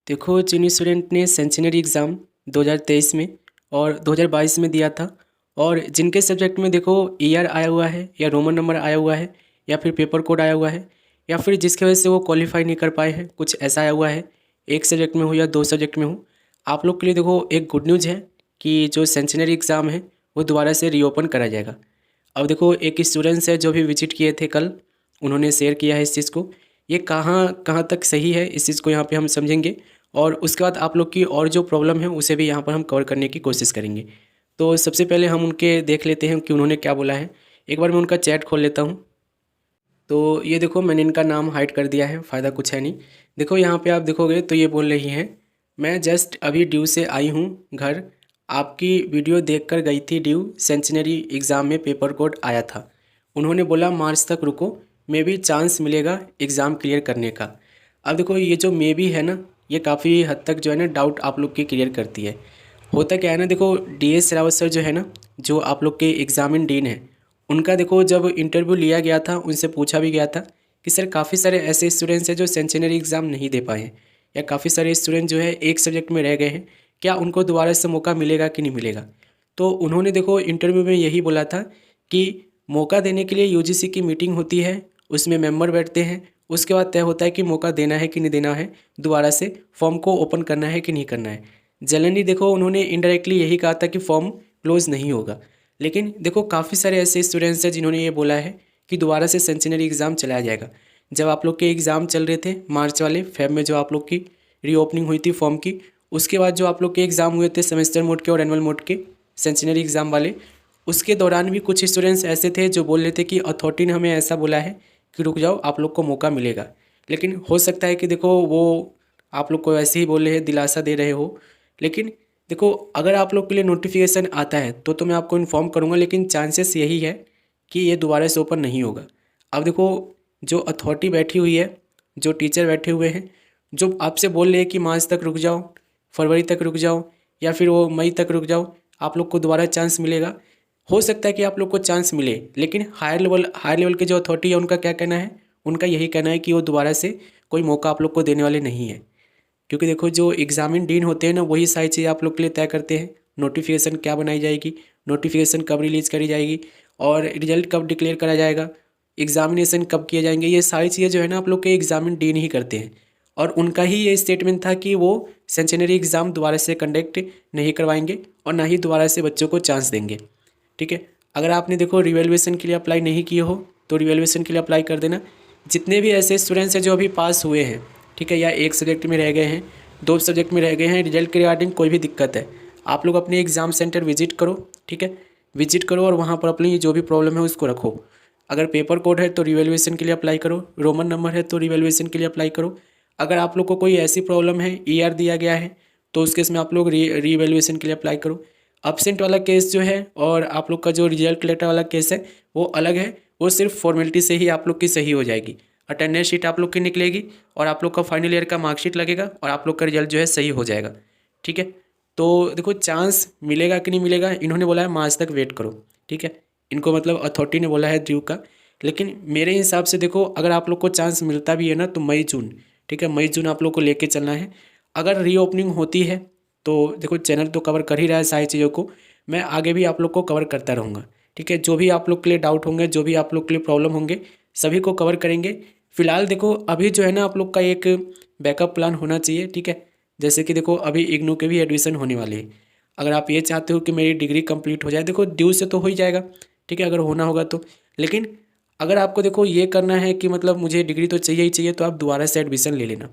देखो, जिन स्टूडेंट ने century exam 2023 में और 2022 में दिया था और जिनके सब्जेक्ट में देखो ईयर आया हुआ है या रोमन नंबर आया हुआ है या फिर पेपर कोड आया हुआ है या फिर जिसकी वजह से वो क्वालिफाई नहीं कर पाए हैं, कुछ ऐसा आया हुआ है, एक सब्जेक्ट में हो या दो सब्जेक्ट में हो, आप लोग के लिए देखो एक गुड न्यूज़ है कि जो सेंचुरी एग्ज़ाम है वो दोबारा से रीओपन करा जाएगा। अब देखो, एक स्टूडेंट्स है जो भी विजिट किए थे कल, उन्होंने शेयर किया है इस चीज़ को। ये कहाँ कहाँ तक सही है इस चीज़ को यहाँ पे हम समझेंगे और उसके बाद आप लोग की और जो प्रॉब्लम है उसे भी यहाँ पर हम कवर करने की कोशिश करेंगे। तो सबसे पहले हम उनके देख लेते हैं कि उन्होंने क्या बोला है। एक बार मैं उनका चैट खोल लेता हूँ। तो ये देखो, मैंने इनका नाम हाइड कर दिया है, फ़ायदा कुछ है नहीं। देखो यहाँ पे आप देखोगे तो ये बोल रही हैं, मैं जस्ट अभी ड्यू से आई हूँ घर, आपकी वीडियो देखकर गई थी ड्यू, सेंचुरी एग्ज़ाम में पेपर कोड आया था, उन्होंने बोला मार्च तक रुको, मे भी चांस मिलेगा एग्ज़ाम क्लियर करने का। अब देखो, ये जो मे भी है ना, ये काफ़ी हद तक जो है ना डाउट आप लोग की क्लियर करती है। होता क्या है ना, देखो DS रावत सर जो है ना, जो आप लोग के एग्ज़ामिन डीन है, उनका देखो जब इंटरव्यू लिया गया था उनसे पूछा भी गया था कि सर काफ़ी सारे ऐसे स्टूडेंट्स हैं जो सेंचुरी एग्ज़ाम नहीं दे पाए हैं या काफ़ी सारे स्टूडेंट जो है एक सब्जेक्ट में रह गए हैं, क्या उनको दोबारा से मौका मिलेगा कि नहीं मिलेगा। तो उन्होंने देखो इंटरव्यू में यही बोला था कि मौका देने के लिए UGC की मीटिंग होती है, उसमें मेंबर बैठते हैं, उसके बाद तय होता है कि मौका देना है कि नहीं देना है, दोबारा से फॉर्म को ओपन करना है कि नहीं करना है। जनरली देखो उन्होंने इनडायरेक्टली यही कहा था कि फॉर्म क्लोज़ नहीं होगा, लेकिन देखो काफ़ी सारे ऐसे स्टूडेंट्स हैं जिन्होंने ये बोला है कि दोबारा से सेंचुरी एग्ज़ाम चलाया जाएगा। जब आप लोग के एग्ज़ाम चल रहे थे मार्च वाले, फेब में जो आप लोग की रीओपनिंग हुई थी फॉर्म की, उसके बाद जो आप लोग के एग्ज़ाम हुए थे सेमेस्टर मोड के और एनुअल मोड के सेंचुरी एग्ज़ाम वाले, उसके दौरान भी कुछ स्टूडेंट्स ऐसे थे जो बोल रहे थे कि अथॉरिटी ने हमें ऐसा बोला है कि रुक जाओ, आप लोग को मौका मिलेगा। लेकिन हो सकता है कि देखो वो आप लोग को ऐसे ही बोल रहे हैं, दिलासा दे रहे हो, लेकिन देखो अगर आप लोग के लिए नोटिफिकेशन आता है तो मैं आपको इन्फॉर्म करूँगा, लेकिन चांसेस यही है कि ये दोबारा से ओपन नहीं होगा। अब देखो, जो अथॉरिटी बैठी हुई है, जो टीचर बैठे हुए हैं, जो आपसे बोल रहे हैं कि मार्च तक रुक जाओ, फरवरी तक रुक जाओ या फिर वो मई तक रुक जाओ, आप लोग को दोबारा चांस मिलेगा। हो सकता है कि आप लोग को चांस मिले, लेकिन हायर लेवल के जो अथॉरिटी है उनका क्या कहना है, उनका यही कहना है कि वो दोबारा से कोई मौका आप लोग को देने वाले नहीं है। क्योंकि देखो जो एग्जामिन डीन होते हैं ना, वही सारी चीज़ें आप लोग के लिए तय करते हैं, नोटिफिकेशन क्या बनाई जाएगी, नोटिफिकेशन कब रिलीज़ करी जाएगी और रिजल्ट कब डिक्लेयर करा जाएगा, एग्जामिनेशन कब किए जाएंगे, ये सारी चीज़ें जो है ना आप लोग के एग्जामिन डीन ही करते हैं। और उनका ही ये स्टेटमेंट था कि वो सेंचुरी एग्ज़ाम दोबारा से कंडक्ट नहीं करवाएंगे और ना ही दोबारा से बच्चों को चांस देंगे। ठीक है, अगर आपने देखो रिवेलुएशन के लिए अप्लाई नहीं किए हो तो रिवेलुएशन के लिए अप्लाई कर देना। जितने भी ऐसे स्टूडेंट्स हैं जो अभी पास हुए हैं, ठीक है, या एक सब्जेक्ट में रह गए हैं, दो सब्जेक्ट में रह गए हैं, रिजल्ट के रिगार्डिंग कोई भी दिक्कत है, आप लोग अपने एग्ज़ाम सेंटर विजिट करो। ठीक है, विजिट करो और वहाँ पर अपनी जो भी प्रॉब्लम है उसको रखो। अगर पेपर कोड है तो रिवेलुएशन के लिए अप्लाई करो, रोमन नंबर है तो रिवेलुएशन के लिए अप्लाई करो। अगर आप लोग को कोई ऐसी प्रॉब्लम है, ER दिया गया है, तो उस केस में आप लोग रीवैल्यूएशन के लिए अप्लाई करो। अब्सेंट वाला केस जो है और आप लोग का जो रिजल्ट लेटर वाला केस है वो अलग है, वो सिर्फ फॉर्मेलिटी से ही आप लोग की सही हो जाएगी। अटेंडेंस शीट आप लोग की निकलेगी और आप लोग का फाइनल ईयर का मार्कशीट लगेगा और आप लोग का रिजल्ट जो है सही हो जाएगा। ठीक है, तो देखो चांस मिलेगा कि नहीं मिलेगा, इन्होंने बोला है मार्च तक वेट करो। ठीक है, इनको मतलब अथॉरिटी ने बोला है ड्यू का, लेकिन मेरे हिसाब से देखो अगर आप लोग को चांस मिलता भी है ना तो मई जून, ठीक है, मई जून आप लोग को लेके चलना है। अगर रीओपनिंग होती है तो देखो चैनल तो कवर कर ही रहा है सारी चीज़ों को, मैं आगे भी आप लोग को कवर करता रहूँगा। ठीक है, जो भी आप लोग के लिए डाउट होंगे, जो भी आप लोग के लिए प्रॉब्लम होंगे, सभी को कवर करेंगे। फिलहाल देखो अभी जो है ना आप लोग का एक बैकअप प्लान होना चाहिए। ठीक है, जैसे कि देखो अभी इग्नू के भी एडमिशन होने वाली है। अगर आप ये चाहते हो कि मेरी डिग्री कंप्लीट हो जाए, देखो ड्यू से तो हो ही जाएगा, ठीक है, अगर होना होगा तो। लेकिन अगर आपको देखो ये करना है कि मतलब मुझे डिग्री तो चाहिए ही चाहिए, तो आप दोबारा से एडमिशन ले लेना।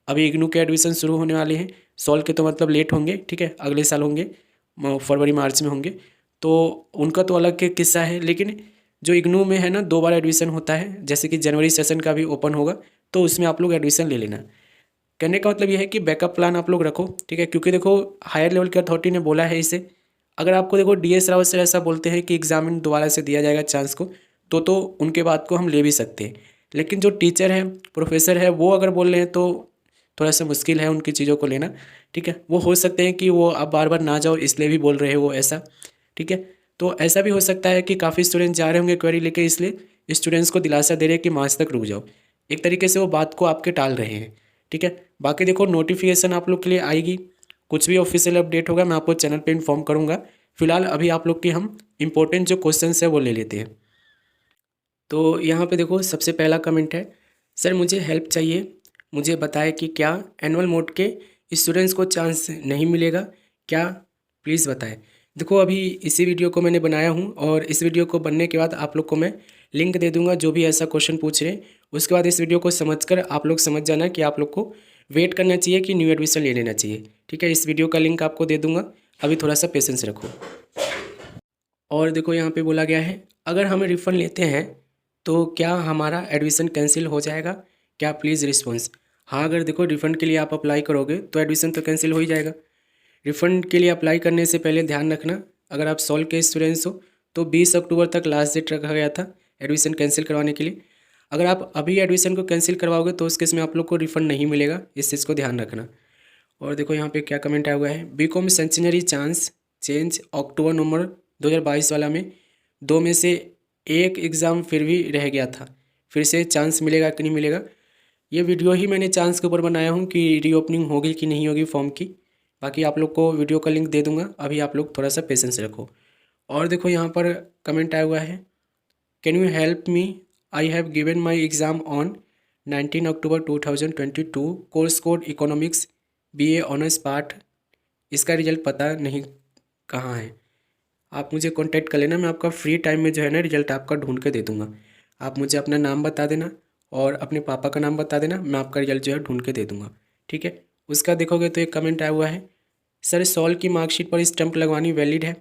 अभी इग्नू के एडमिशन शुरू होने वाले हैं, सॉल्व के तो मतलब लेट होंगे, ठीक है, अगले साल होंगे, फरवरी मार्च में होंगे, तो उनका तो अलग के किस्सा है। लेकिन जो इग्नू में है ना 2 बार एडमिशन होता है, जैसे कि जनवरी सेशन का भी ओपन होगा तो उसमें आप लोग एडमिशन ले लेना। कहने का मतलब यह है कि बैकअप प्लान आप लोग रखो। ठीक है, क्योंकि देखो हायर लेवल की अथॉरिटी ने बोला है इसे। अगर आपको देखो DS रावत सर ऐसा बोलते हैं कि एग्जामिन दोबारा से दिया जाएगा चांस को, तो उनके बात को हम ले भी सकते हैं। लेकिन जो टीचर हैं, प्रोफेसर है, वो अगर बोल रहे हैं तो थोड़ा सा मुश्किल है उनकी चीज़ों को लेना। ठीक है, वो हो सकते हैं कि वो आप बार बार ना जाओ इसलिए भी बोल रहे हो वो ऐसा। ठीक है, तो ऐसा भी हो सकता है कि काफ़ी स्टूडेंट जा रहे होंगे क्वेरी लेके, इसलिए स्टूडेंट्स को दिलासा दे रहे हैं कि मार्च तक रुक जाओ। एक तरीके से वो बात को आपके टाल रहे हैं। ठीक है। बाकी देखो नोटिफिकेशन आप लोग के लिए आएगी, कुछ भी ऑफिशियल अपडेट होगा मैं आपको चैनल पे इन्फॉर्म करूँगा। फिलहाल अभी आप लोग की हम इंपॉर्टेंट जो क्वेश्चन है वो ले लेते हैं। तो यहाँ पे देखो सबसे पहला कमेंट है, सर मुझे हेल्प चाहिए, मुझे बताएं कि क्या एनुअल मोड के स्टूडेंट्स को चांस नहीं मिलेगा क्या, प्लीज़ बताएं। देखो अभी इसी वीडियो को मैंने बनाया हूँ और इस वीडियो को बनने के बाद आप लोग को मैं लिंक दे दूंगा जो भी ऐसा क्वेश्चन पूछ रहे हैं। उसके बाद इस वीडियो को समझकर आप लोग समझ जाना कि आप लोग को वेट करना चाहिए कि न्यू एडमिशन ले लेना चाहिए। ठीक है, इस वीडियो का लिंक आपको दे दूंगा, अभी थोड़ा सा पेशेंस रखो। और देखो यहाँ पे बोला गया है, अगर हम रिफ़ंड लेते हैं तो क्या हमारा एडमिशन कैंसिल हो जाएगा क्या, प्लीज़ रिस्पॉन्स। हाँ, अगर देखो रिफ़ंड के लिए आप अप्लाई करोगे तो एडमिशन तो कैंसिल हो ही जाएगा। रिफ़ंड के लिए अप्लाई करने से पहले ध्यान रखना, अगर आप सॉल्व के स्टूडेंट्स हो तो 20 अक्टूबर तक लास्ट डेट रखा गया था एडमिशन कैंसिल करवाने के लिए। अगर आप अभी एडमिशन को कैंसिल करवाओगे तो उस केस में आप लोग को रिफ़ंड नहीं मिलेगा, इस चीज़ को ध्यान रखना। और देखो यहाँ पे क्या कमेंट आया हुआ है, बीकॉम सेंचुरी चांस चेंज अक्टूबर नवंबर 2022 वाला में दो में से एक एग्ज़ाम फिर भी रह गया था, फिर से चांस मिलेगा कि नहीं मिलेगा। ये वीडियो ही मैंने चांस के ऊपर बनाया हूँ कि रीओपनिंग होगी कि नहीं होगी फॉर्म की। बाकी आप लोग को वीडियो का लिंक दे दूंगा, अभी आप लोग थोड़ा सा पेशेंस रखो। और देखो यहाँ पर कमेंट आया हुआ है, can you help me, I have given my exam on 19 October 2022, course code economics BA honours part, इसका रिजल्ट पता नहीं कहाँ है। आप मुझे कांटेक्ट कर लेना, मैं आपका फ्री टाइम में जो है ना रिजल्ट आपका ढूंढ के दे दूंगा। आप मुझे अपना नाम बता देना और अपने पापा का नाम बता देना, मैं आपका रिजल्ट जो है ढूंढ के दे दूंगा। ठीक है। उसका देखोगे तो एक कमेंट आया हुआ है, सर सॉल्व की मार्कशीट पर स्टैंप लगवानी वैलिड है।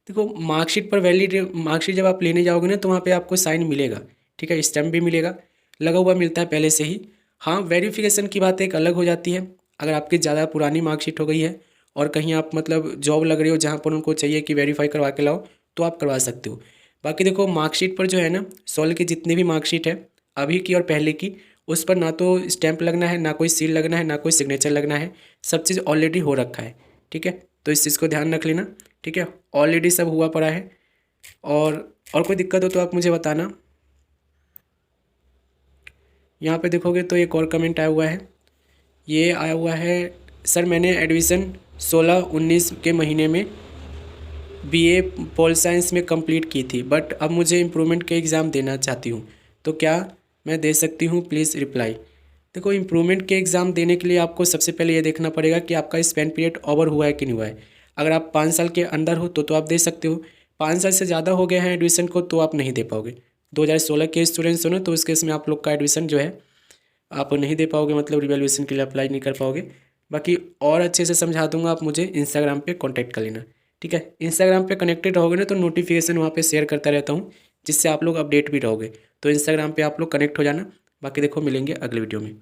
देखो मार्कशीट पर वैलिड मार्कशीट जब आप लेने जाओगे ना तो वहाँ पे आपको साइन मिलेगा, ठीक है, स्टैंप भी मिलेगा, लगा हुआ मिलता है पहले से ही। हाँ, वेरिफिकेशन की बात एक अलग हो जाती है, अगर आपकी ज़्यादा पुरानी मार्कशीट हो गई है और कहीं आप मतलब जॉब लग रही हो जहाँ पर उनको चाहिए कि वेरीफाई करवा के लाओ तो आप करवा सकते हो। बाकी देखो मार्कशीट पर जो है ना, सॉल्व की जितनी भी मार्कशीट है अभी की और पहले की, उस पर ना तो स्टैंप लगना है, ना कोई सील लगना है, ना कोई सिग्नेचर लगना है, सब चीज़ ऑलरेडी हो रखा है। ठीक है, तो इस चीज़ को ध्यान रख लेना। ठीक है, ऑलरेडी सब हुआ पड़ा है। और कोई दिक्कत हो तो आप मुझे बताना। यहाँ पे देखोगे तो एक और कमेंट आया हुआ है, ये आया हुआ है, सर मैंने एडमिशन 16-19 के महीने में BA पॉल साइंस में कंप्लीट की थी, बट अब मुझे इम्प्रूवमेंट के एग्ज़ाम देना चाहती हूँ, तो क्या मैं दे सकती हूँ, प्लीज़ रिप्लाई। देखो इम्प्रूवमेंट के एग्ज़ाम देने के लिए आपको सबसे पहले ये देखना पड़ेगा कि आपका स्पेन पीरियड ओवर हुआ है कि नहीं हुआ है। अगर आप 5 साल के अंदर हो तो आप दे सकते हो, 5 साल से ज़्यादा हो गए हैं एडमिशन को तो आप नहीं दे पाओगे। 2016 के स्टूडेंट्स हो ना, तो उस केस में आप लोग का एडमिशन जो है आप नहीं दे पाओगे, मतलब रिवैल्यूएशन के लिए अप्लाई नहीं कर पाओगे। बाकी और अच्छे से समझा दूंगा, आप मुझे इंस्टाग्राम पे कांटेक्ट कर लेना। ठीक है, इंस्टाग्राम पे कनेक्टेड रहोगे ना तो नोटिफिकेशन वहाँ पे शेयर करता रहता हूँ, जिससे आप लोग अपडेट भी रहोगे। तो इंस्टाग्राम पे आप लोग कनेक्ट हो जाना। बाकी देखो मिलेंगे अगले वीडियो में।